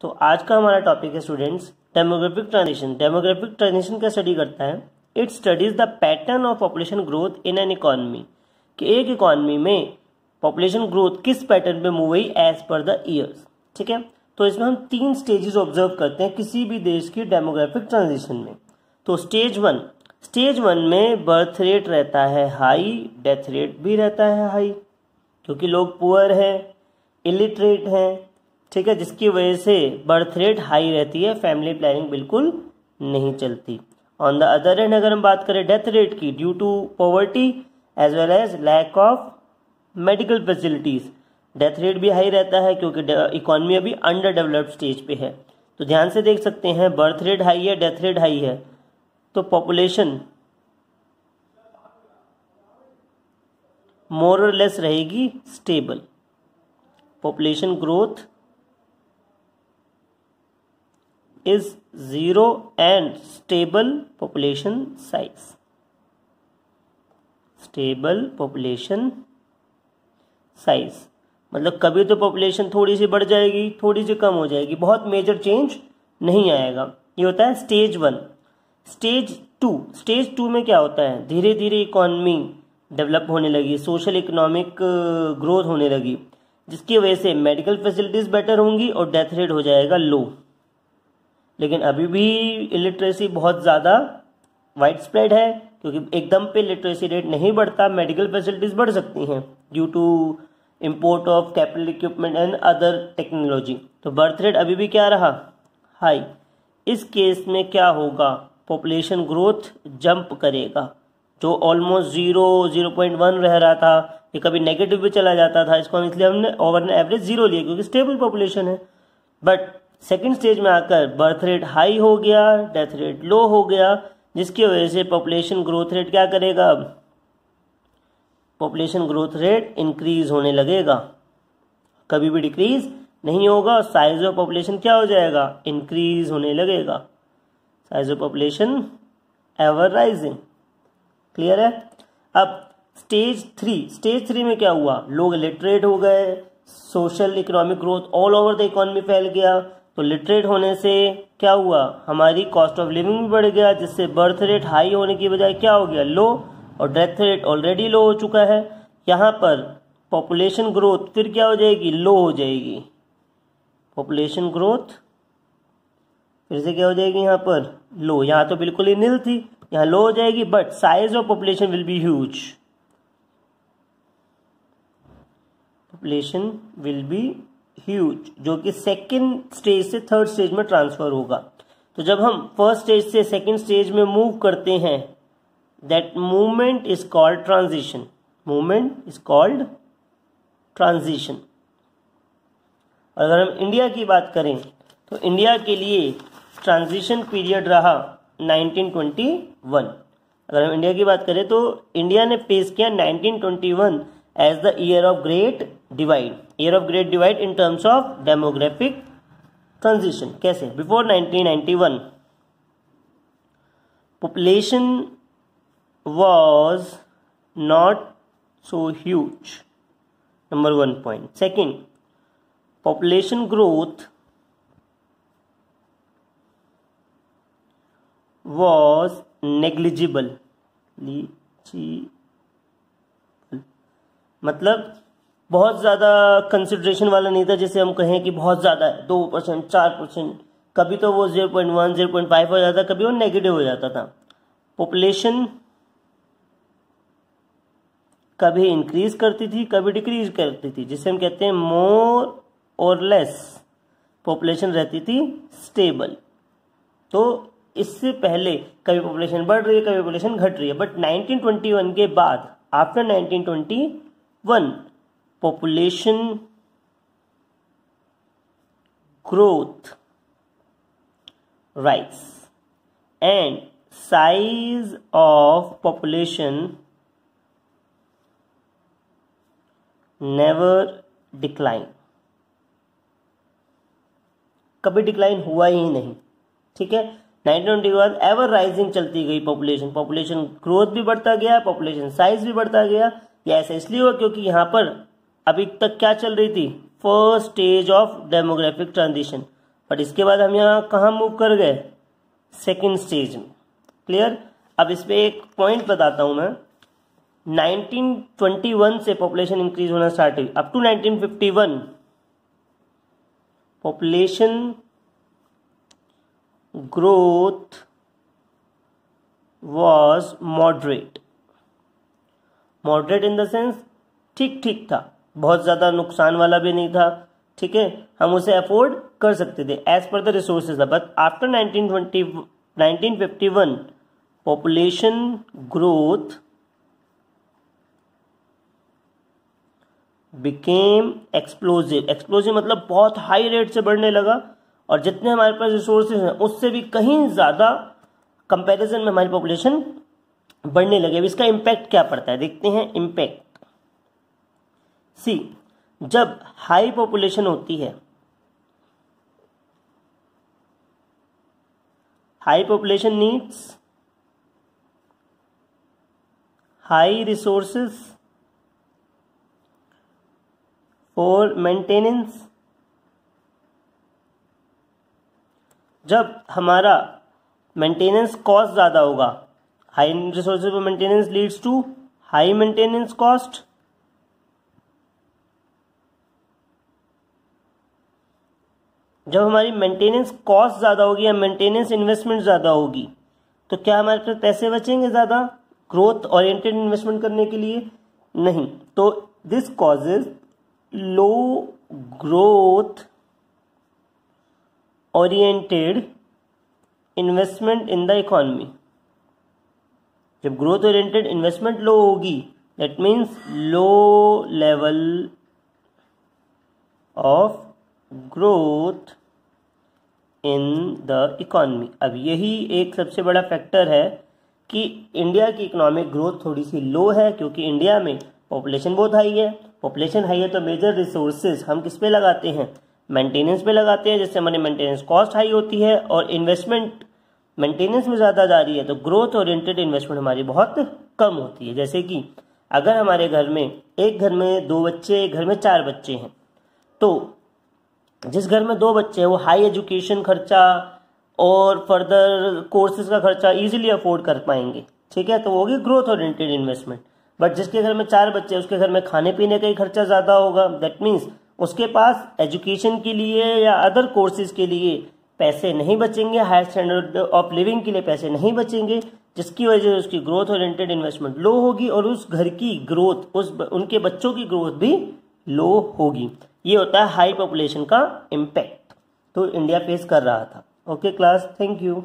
तो आज का हमारा टॉपिक है students demographic transition. Demographic transition क्या स्टडी करता है? It studies the pattern of population growth in an economy, कि एक इकोनॉमी में पॉपुलेशन ग्रोथ किस पैटर्न पे मूव हुई एज पर द ईयर्स। ठीक है, तो इसमें हम 3 स्टेजेस ऑब्जर्व करते हैं किसी भी देश की डेमोग्राफिक ट्रांजिशन में। तो स्टेज वन में बर्थ रेट रहता है हाई, डेथ रेट भी रहता है हाई, क्योंकि लोग पुअर हैं, इलिटरेट हैं, ठीक है, जिसकी वजह से बर्थ रेट हाई रहती है, फैमिली प्लानिंग बिल्कुल नहीं चलती। ऑन द अदर हैंड अगर हम बात करें डेथ रेट की, due to poverty as well as lack of medical facilities, death rate भी हाई रहता है क्योंकि इकोनॉमी अभी अंडर डेवलप्ड स्टेज पे है। तो ध्यान से देख सकते हैं, बर्थ रेट हाई है, डेथ रेट हाई है, तो पॉपुलेशन मोर और लेस रहेगी stable. Population growth is 0 and stable population size। Stable population size मतलब कभी तो पॉपुलेशन थोड़ी सी बढ़ जाएगी, थोड़ी सी कम हो जाएगी, बहुत मेजर चेंज नहीं आएगा। ये होता है स्टेज 1। स्टेज टू में क्या होता है? धीरे धीरे इकोनॉमी डेवलप होने लगी, सोशल इकोनॉमिक ग्रोथ होने लगी, जिसकी वजह से मेडिकल फैसिलिटीज बेटर होंगी और डेथ रेट हो जाएगा लो। लेकिन अभी भी इलिटरेसी बहुत ज़्यादा वाइड स्प्रेड है, क्योंकि एकदम पे लिटरेसी रेट नहीं बढ़ता, मेडिकल फैसिलिटीज बढ़ सकती हैं due to import of capital equipment and other technology. तो बर्थ रेट अभी भी क्या रहा? हाई। इस केस में क्या होगा? पॉपुलेशन ग्रोथ जंप करेगा, जो ऑलमोस्ट 0.1 रह रहा था, ये कभी नेगेटिव भी चला जाता था, इसको इसलिए हमने ओवर एवरेज 0 लिया क्योंकि स्टेबल पॉपुलेशन है। बट सेकेंड स्टेज में आकर बर्थ रेट हाई हो गया, डेथ रेट लो हो गया, जिसकी वजह से पॉपुलेशन ग्रोथ रेट क्या करेगा? अब पॉपुलेशन ग्रोथ रेट इंक्रीज होने लगेगा, कभी भी डिक्रीज नहीं होगा। साइज ऑफ पॉपुलेशन क्या हो जाएगा? इंक्रीज होने लगेगा। Size of population ever rising. Clear है? अब स्टेज थ्री में क्या हुआ? लोग लिटरेट हो गए, social economic growth all over the economy फैल गया। तो लिटरेट होने से क्या हुआ? हमारी कॉस्ट ऑफ लिविंग भी बढ़ गया, जिससे बर्थ रेट हाई होने की बजाय क्या हो गया? लो, और डेथ रेट ऑलरेडी लो हो चुका है। यहाँ पर पॉपुलेशन ग्रोथ फिर क्या हो जाएगी? लो हो जाएगी। पॉपुलेशन ग्रोथ फिर से क्या हो जाएगी? यहाँ पर लो। यहाँ तो बिल्कुल ही नील थी, यहाँ लो हो जाएगी, but size of population will be huge. Population will be huge, जो कि सेकेंड स्टेज से थर्ड स्टेज में ट्रांसफर होगा। तो जब हम फर्स्ट स्टेज से सेकेंड स्टेज में मूव करते हैं, that movement is called transition. Movement is called transition. अगर हम इंडिया की बात करें तो इंडिया के लिए ट्रांजिशन पीरियड रहा 1921। अगर हम इंडिया की बात करें तो इंडिया ने फेस किया 1921 as the year of great divide. Year of great divide in terms of demographic transition. कैसे? Before 1991 population was not so huge, number 1 point. Second, population growth was negligible। मतलब बहुत ज़्यादा कंसिडरेशन वाला नहीं था, जैसे हम कहें कि बहुत ज़्यादा है, 2%, 4%, कभी तो वो 0.1, 0.5 हो जाता, कभी वो नेगेटिव हो जाता था। पॉपुलेशन कभी इंक्रीज करती थी, कभी डिक्रीज करती थी, जिसे हम कहते हैं मोर और लेस। पॉपुलेशन रहती थी स्टेबल। तो इससे पहले कभी पॉपुलेशन बढ़ रही है, कभी पॉपुलेशन घट रही है, बट 1921 के बाद, after 1921, population growth rise and size of population never decline. कभी डिक्लाइन हुआ ही नहीं। ठीक है, 1920 के बाद एवर राइजिंग चलती गई पॉपुलेशन ग्रोथ भी बढ़ता गया, पॉपुलेशन साइज भी बढ़ता गया। ये ऐसा इसलिए हुआ क्योंकि यहाँ पर अभी तक क्या चल रही थी? First stage of demographic transition. But इसके बाद हम यहाँ कहाँ मूव कर गए, सेकेंड स्टेज में। क्लियर। अब इस पे एक पॉइंट बताता हूँ मैं। 1921 से पॉपुलेशन इंक्रीज होना स्टार्ट हुई, up to 1951 population growth was moderate in the sense ठीक ठीक था, बहुत ज़्यादा नुकसान वाला भी नहीं था, ठीक है, हम उसे अफोर्ड कर सकते थे as per the resources. But after 1951 population growth became explosive मतलब बहुत हाई रेट से बढ़ने लगा, और जितने हमारे पास रिसोर्सेज हैं उससे भी कहीं ज़्यादा कंपैरिजन में हमारी पॉपुलेशन बढ़ने लगे। अब इसका इम्पैक्ट क्या पड़ता है, देखते हैं इम्पैक्ट। सी, जब हाई पॉपुलेशन होती है, high population needs high resources for maintenance. जब हमारा मेंटेनेंस कॉस्ट ज़्यादा होगा, high resources for maintenance leads to high maintenance cost. जब हमारी मेंटेनेंस कॉस्ट ज़्यादा होगी या मेंटेनेंस इन्वेस्टमेंट ज़्यादा होगी, तो क्या हमारे पास पैसे बचेंगे ज़्यादा ग्रोथ ओरिएंटेड इन्वेस्टमेंट करने के लिए? नहीं। तो this causes low growth oriented investment in the economy. जब ग्रोथ ओरिएंटेड इन्वेस्टमेंट लो होगी, that means low level of growth in the economy. अब यही एक सबसे बड़ा फैक्टर है कि इंडिया की इकोनॉमिक ग्रोथ थोड़ी सी लो है, क्योंकि इंडिया में पॉपुलेशन बहुत हाई है। पॉपुलेशन हाई है तो मेजर रिसोर्सेज हम किस पे लगाते हैं, मेंटेनेंस पे लगाते हैं, जिससे हमारी मेंटेनेंस कॉस्ट हाई होती है और इन्वेस्टमेंट मेंटेनेंस में ज़्यादा जा रही है, तो ग्रोथ ओरिएंटेड इन्वेस्टमेंट हमारी बहुत कम होती है। जैसे कि अगर हमारे घर में, एक घर में 2 बच्चे, एक घर में 4 बच्चे हैं, तो जिस घर में 2 बच्चे हैं वो हाई एजुकेशन खर्चा और फर्दर कोर्सेज का खर्चा इजीली अफोर्ड कर पाएंगे, ठीक है, तो वो होगी ग्रोथ ओरिएंटेड इन्वेस्टमेंट। बट जिसके घर में 4 बच्चे हैं उसके घर में खाने पीने का ही खर्चा ज़्यादा होगा, दैट मीन्स उसके पास एजुकेशन के लिए या अदर कोर्सेज के लिए पैसे नहीं बचेंगे, हायर स्टैंडर्ड ऑफ लिविंग के लिए पैसे नहीं बचेंगे, जिसकी वजह से उसकी ग्रोथ ओरिएंटेड इन्वेस्टमेंट लो होगी और उस घर की ग्रोथ, उनके बच्चों की ग्रोथ भी लो होगी। ये होता है हाई पॉपुलेशन का इम्पैक्ट, तो इंडिया फेस कर रहा था। Okay class, thank you.